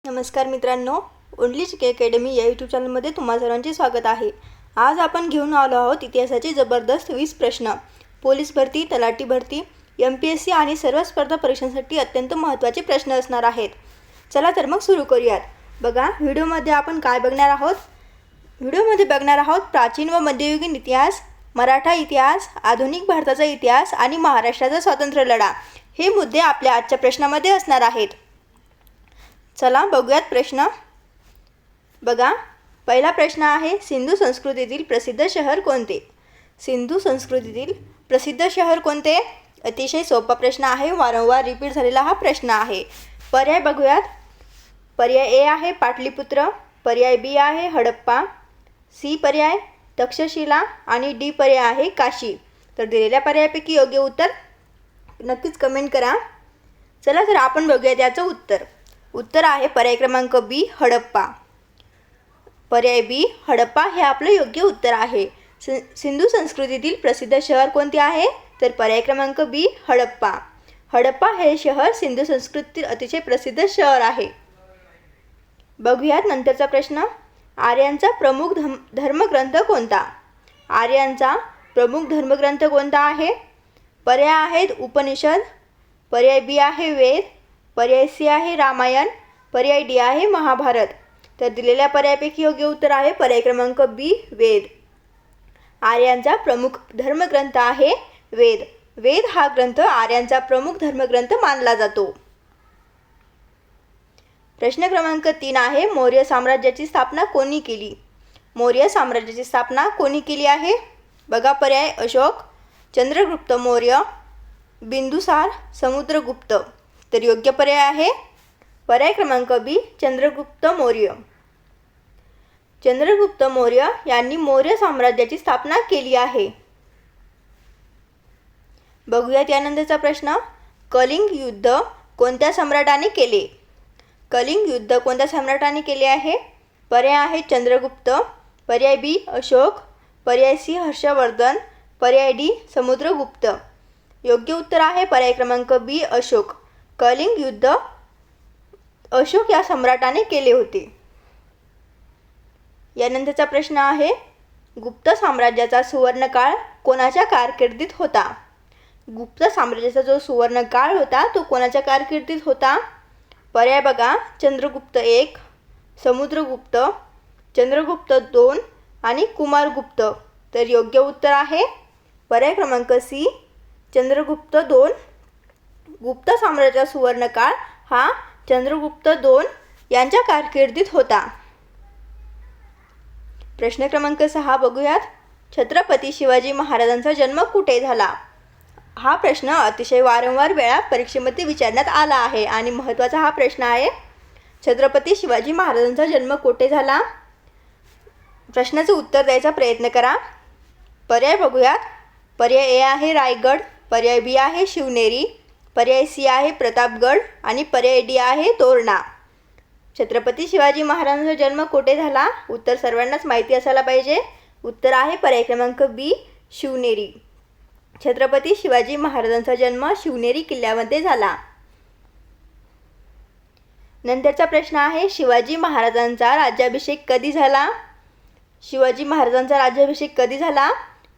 नमस्कार मित्रांनो, ओनली जी के अकॅडमी या यूट्यूब चॅनलमध्ये तुम्हा सर्वांचे स्वागत आहे। आज आपण घेऊन आलो आहोत इतिहासाचे जबरदस्त 20 प्रश्न। पोलीस भरती, तलाठी भरती, MPSC आणि सर्व स्पर्धा परीक्षांसाठी अत्यंत महत्त्वाचे प्रश्न असणार आहेत। चला तर मग सुरू करूयात। बघा, व्हिडिओमध्ये आपण काय बघणार आहोत? व्हिडिओमध्ये बघणार आहोत प्राचीन व मध्ययुगीन इतिहास, मराठा इतिहास, आधुनिक भारताचा इतिहास आणि महाराष्ट्राचा स्वातंत्र्य लढा। हे मुद्दे आपल्या आजच्या प्रश्नामध्ये असणार आहेत। चला बघूयात प्रश्न। बघा, पहिला प्रश्न आहे, सिंधू संस्कृतीतील प्रसिद्ध शहर कोणते? सिंधू संस्कृतीतील प्रसिद्ध शहर कोणते? अतिशय सोपा प्रश्न आहे, वारंवार रिपीट झालेला हा प्रश्न आहे। पर्याय बघूयात। पर्याय ए आहे पाटलीपुत्र, पर्याय बी आहे हडप्पा, सी पर्याय तक्षशिला आणि डी पर्याय आहे काशी। तर दिलेल्या पर्यायापैकी योग्य उत्तर नक्कीच कमेंट करा। चला तर आपण बघूयात याचं उत्तर। उत्तर आहे पर्याय क्रमांक बी हडप्पा। पर्याय बी हडप्पा हे आपलं योग्य उत्तर आहे। सिंधू संस्कृतीतील प्रसिद्ध शहर कोणते आहे? तर पर्याय क्रमांक बी हडप्पा। हडप्पा हे शहर सिंधू संस्कृतीतील अतिशय प्रसिद्ध शहर आहे। बघूयात नंतरचा प्रश्न। आर्यांचा प्रमुख धर्मग्रंथ कोणता? आर्यांचा प्रमुख धर्मग्रंथ कोणता आहे? पर्याय आहेत उपनिषद, पर्याय बी आहे वेद, पर्याय सी आहे रामायण, पर्याय डी आहे महाभारत। तर दिलेल्या पर्यायापैकी योग्य उत्तर आहे पर्याय क्रमांक बी वेद। आर्यांचा प्रमुख धर्मग्रंथ आहे वेद। वेद हा ग्रंथ आर्यांचा प्रमुख धर्मग्रंथ मानला जातो। प्रश्न क्रमांक 3 आहे, मौर्य साम्राज्याची स्थापना कोणी केली? मौर्य साम्राज्याची स्थापना कोणी केली आहे? बघा, पर्याय अशोक, चंद्रगुप्त मौर्य, बिंदुसार, समुद्रगुप्त। तर योग्य पर्याय आहे पर्याय क्रमांक बी चंद्रगुप्त मौर्य। चंद्रगुप्त मौर्य यांनी मौर्य साम्राज्याची स्थापना केली आहे। बघूयात यानंतरचा प्रश्न। कलिंग युद्ध कोणत्या सम्राटाने केले? कलिंग युद्ध कोणत्या सम्राटाने केले आहे? पर्याय आहे चंद्रगुप्त, पर्याय बी अशोक, पर्याय सी हर्षवर्धन, पर्याय डी समुद्रगुप्त। योग्य उत्तर आहे पर्याय क्रमांक बी अशोक। कलिंग युद्ध अशोक या सम्राटाने केले होते। यानंतरचा प्रश्न आहे, गुप्त साम्राज्याचा सुवर्णकाळ कोणाच्या कारकिर्दीत होता? गुप्त साम्राज्याचा जो सुवर्णकाळ होता तो कोणाच्या कारकिर्दीत होता? पर्याय बघा, चंद्रगुप्त 1, समुद्रगुप्त, चंद्रगुप्त 2 आणि कुमारगुप्त। तर योग्य उत्तर आहे पर्याय क्रमांक सी चंद्रगुप्त 2। गुप्त साम्राज्याचा सुवर्णकाळ हा चंद्रगुप्त 2 यांच्या कारकिर्दीत होता। प्रश्न क्रमांक 6 बघूयात। छत्रपती शिवाजी महाराजांचा जन्म कुठे झाला? हा प्रश्न अतिशय वारंवार वेळा परीक्षेमध्ये विचारण्यात आला आहे आणि महत्त्वाचा हा प्रश्न आहे। छत्रपती शिवाजी महाराजांचा जन्म कुठे झाला? प्रश्नाचं उत्तर द्यायचा प्रयत्न करा। पर्याय बघूयात। पर्याय ए आहे रायगड, पर्याय बी आहे शिवनेरी, पर्याय सी आहे प्रतापगड आणि पर्याय डी आहे तोरणा। छत्रपती शिवाजी महाराजांचा जन्म कुठे झाला? उत्तर सर्वांनाच माहिती असायला पाहिजे। उत्तर आहे पर्याय क्रमांक बी शिवनेरी। छत्रपती शिवाजी महाराजांचा जन्म शिवनेरी किल्ल्यामध्ये झाला। नंतरचा प्रश्न आहे, शिवाजी महाराजांचा राज्याभिषेक कधी झाला? शिवाजी महाराजांचा राज्याभिषेक कधी झाला?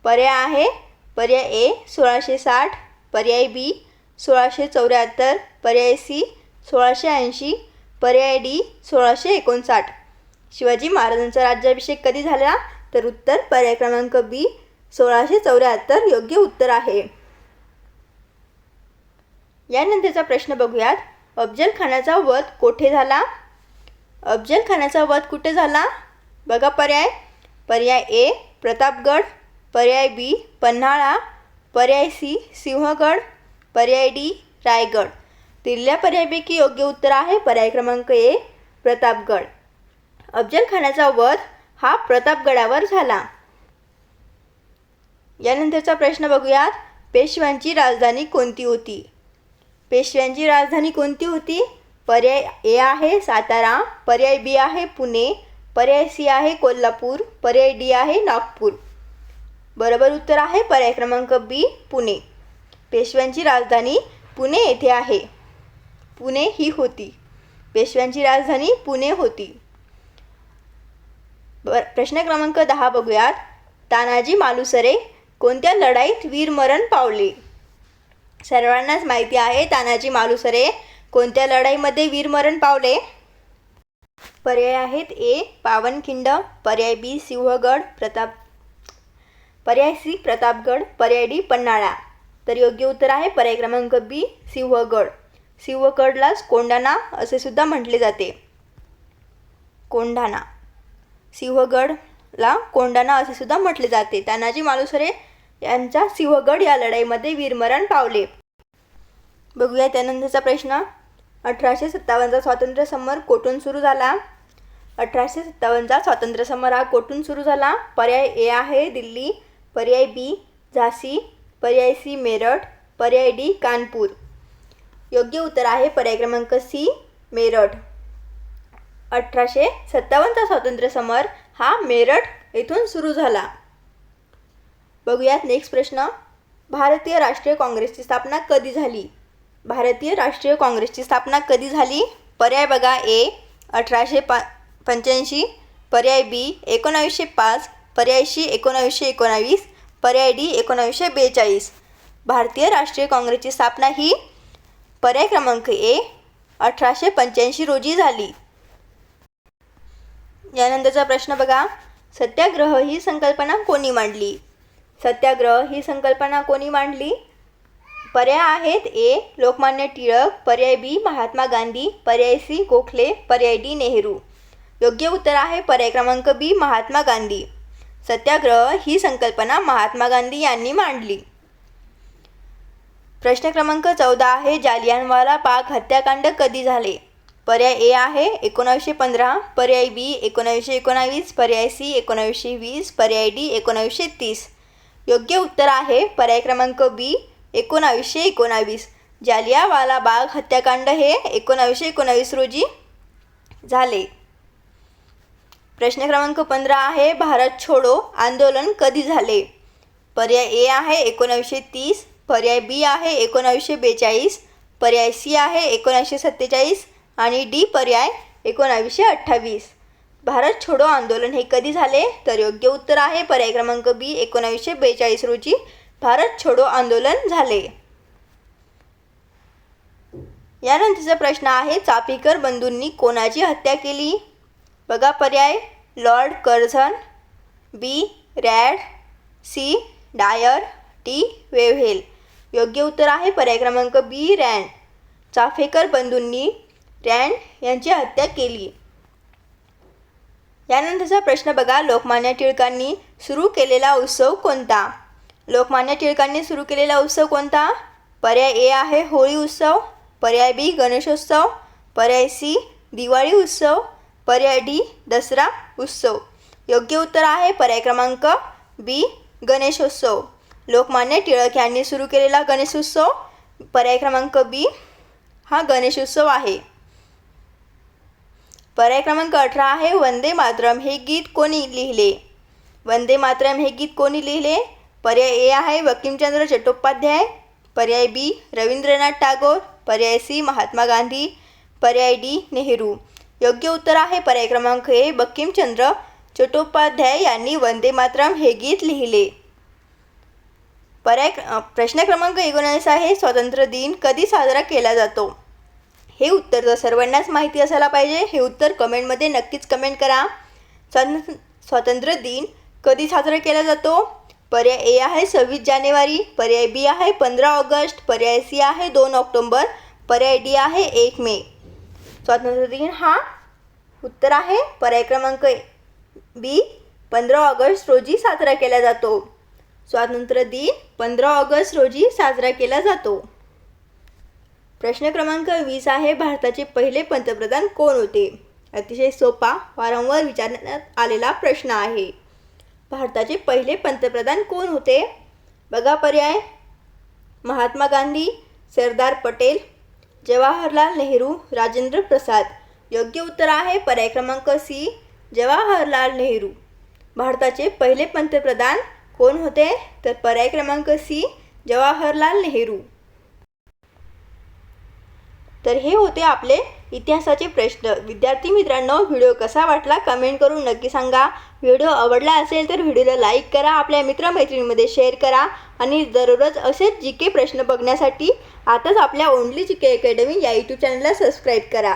पर्याय आहे पर्याय ए 1660, पर्याय बी 1674, पर्याय सी 1680, पर्याय डी 1659। शिवाजी महाराजांचा राज्याभिषेक कधी झाला? तर उत्तर पर्याय क्रमांक बी 1674 योग्य उत्तर आहे। यानंतरचा प्रश्न बघूयात। अफजल खानाचा वध कोठे झाला? अफजल खानाचा वध कुठे झाला? बघा, पर्याय ए प्रतापगड, पर्याय बी पन्हाळा, पर्याय सी सिंहगड, पर्याय डी रायगड। दिलेल्या पर्यायापैकी योग्य उत्तर आहे पर्याय क्रमांक ए प्रतापगड। अफजल खानाचा वध हा प्रतापगडावर झाला। यानंतरचा प्रश्न बघूयात। पेशव्यांची राजधानी कोणती होती? पेशव्यांची राजधानी कोणती होती? पर्याय ए आहे सातारा, पर्याय बी आहे पुणे, पर्याय सी आहे कोल्हापूर, पर्याय डी आहे नागपूर। बरोबर उत्तर आहे पर्याय क्रमांक बी पुणे। पेशव्यांची राजधानी पुणे येथे आहे। पुणे ही होती। पेशव्यांची राजधानी पुणे होती. प्रश्न क्रमांक 10 बघूयात. तानाजी मालुसरे कोणत्या लढाईत वीरमरण पावले? सर्वांनाच माहिती आहे तानाजी मालुसरे कोणत्या लढाईमध्ये वीरमरण पावले. पर्याय आहेत ए पावनखिंड, पर्याय बी सिंहगड पर्याय सी प्रतापगड, पर्याय डी पन्हाळा. तर योग्य उत्तर आहे पर्याय क्रमांक बी सिंहगड. सिंहगडलाच कोंढाणा असे सुद्धा म्हटले जाते. कोंढाणा, सिंहगडला कोंढाणा असे सुद्धा म्हटले जाते. तानाजी मालुसरे यांचा सिंहगड या लढाईमध्ये वीरमरण पावले. बघूया त्यानंतरचा प्रश्न. 1857चा स्वातंत्र्य समर कोठून सुरू झाला? 1857चा स्वातंत्र्य समर हा कोठून सुरू झाला? पर्याय ए आहे दिल्ली, पर्याय बी झाशी, पर्याय सी मेरठ, पर्याय डी कानपूर. योग्य उत्तर आहे पर्याय क्रमांक सी मेरठ. 1857चा स्वातंत्र्य समर हा मेरठ येथून सुरू झाला. बघूयात नेक्स्ट प्रश्न. भारतीय राष्ट्रीय काँग्रेसची स्थापना कधी झाली? भारतीय राष्ट्रीय काँग्रेसची स्थापना कधी झाली? पर्याय बघा ए 1885, पर्याय बी 1905, पर्याय सी 1919, पर्याय डी 1942. भारतीय राष्ट्रीय काँग्रेसची स्थापना ही पर्याय क्रमांक ए 1885 रोजी झाली. यानंतरचा प्रश्न बघा. सत्याग्रह ही संकल्पना कोणी मांडली? सत्याग्रह ही संकल्पना कोणी मांडली? पर्याय आहेत ए लोकमान्य टिळक, पर्याय बी महात्मा गांधी, पर्याय सी गोखले, पर्याय डी नेहरू. योग्य उत्तर आहे पर्याय क्रमांक बी महात्मा गांधी. सत्याग्रह ही संकल्पना महात्मा गांधी यांनी मांडली. प्रश्न क्रमांक 14 आहे जालियनवाला बाग हत्याकांड कधी झाले? पर्याय ए आहे 1915, पर्याय बी 1919, पर्याय सी 1920, पर्याय डी 1930. योग्य उत्तर आहे पर्याय क्रमांक बी 1919. जालियनवाला बाग हत्याकांड हे 1919 रोजी झाले. प्रश्न क्रमांक 15 आहे भारत छोडो आंदोलन कधी झाले? पर्याय ए आहे 1930, पर्याय बी आहे 1942, पर्याय सी आहे 1947 आणि डी पर्याय 1928. भारत छोडो आंदोलन हे कधी झाले? तर योग्य उत्तर आहे पर्याय क्रमांक बी 1942 रोजी भारत छोडो आंदोलन झाले. यानंतरचा प्रश्न आहे चाफेकर बंधूंनी कोणाची हत्या केली? बघा पर्याय लॉर्ड कर्झन, बी रॅड, सी डायर, डी वेव्हेल. योग्य उत्तर आहे पर्याय क्रमांक बी रँड. चाफेकर बंधूंनी रँड यांची हत्या केली. यानंतरचा प्रश्न बघा. लोकमान्य टिळकांनी सुरू केलेला उत्सव कोणता? लोकमान्य टिळकांनी सुरू केलेला उत्सव कोणता? पर्याय ए आहे होळी उत्सव, पर्याय बी गणेशोत्सव, पर्याय सी दिवाळी उत्सव, पर्याय डी दसरा उत्सव. योग्य उत्तर आहे पर्याय क्रमांक बी गणेशोत्सव. लोकमान्य टिळक यांनी सुरू केलेला गणेशोत्सव पर्याय क्रमांक बी हा गणेशोत्सव आहे. पर्याय क्रमांक 18 आहे वंदे मातरम हे गीत कोणी लिहिले? वंदे मातरम हे गीत कोणी लिहिले? पर्याय ए आहे बंकिमचंद्र चट्टोपाध्याय, पर्याय बी रवींद्रनाथ टागोर, पर्याय सी महात्मा गांधी, पर्याय डी नेहरू. योग्य उत्तर आहे पर्याय क्रमांक ए बंकिमचंद्र चट्टोपाध्याय यांनी वंदे मातरम हे गीत लिहिले. प्रश्न क्रमांक 19 आहे स्वातंत्र्य दिन कधी साजरा केला जातो? हे उत्तर तर सर्वांनाच माहिती असायला पाहिजे. हे उत्तर कमेंटमध्ये नक्कीच कमेंट करा. स्वातंत्र्य दिन कधी साजरा केला जातो? पर्याय ए आहे 26 जानेवारी, पर्याय बी आहे 15 ऑगस्ट, पर्याय सी आहे 2 ऑक्टोंबर, पर्याय डी आहे 1 मे. स्वातंत्र्य दिन हा उत्तर आहे पर्याय क्रमांक बी 15 ऑगस्ट रोजी साजरा केला जातो. स्वातंत्र्य दिन 15 ऑगस्ट रोजी साजरा केला जातो. प्रश्न क्रमांक 20 आहे भारताचे पहिले पंतप्रधान कोण होते? अतिशय सोपा, वारंवार विचारण्यात आलेला प्रश्न आहे. भारताचे पहिले पंतप्रधान कोण होते? बघा पर्याय महात्मा गांधी, सरदार पटेल, जवाहरलाल नेहरू, राजेंद्र प्रसाद. योग्य उत्तर आहे पर्याय क्रमांक सी जवाहरलाल नेहरू. भारताचे पहिले पंतप्रधान कोण होते? तर पर्याय क्रमांक सी जवाहरलाल नेहरू. तर हे होते आपले इतिहासाचे प्रश्न. विद्यार्थी मित्रांनो, व्हिडिओ कसा वाटला कमेंट करून नक्की सांगा. व्हिडिओ आवडला असेल तर व्हिडिओला लाईक करा, आपल्या मित्रमैत्रिणींमध्ये शेअर करा आणि दररोज असेच जी के प्रश्न बघण्यासाठी आताच आपल्या ओनली जी के अकॅडमी या यूट्यूब चॅनलला सबस्क्राईब करा.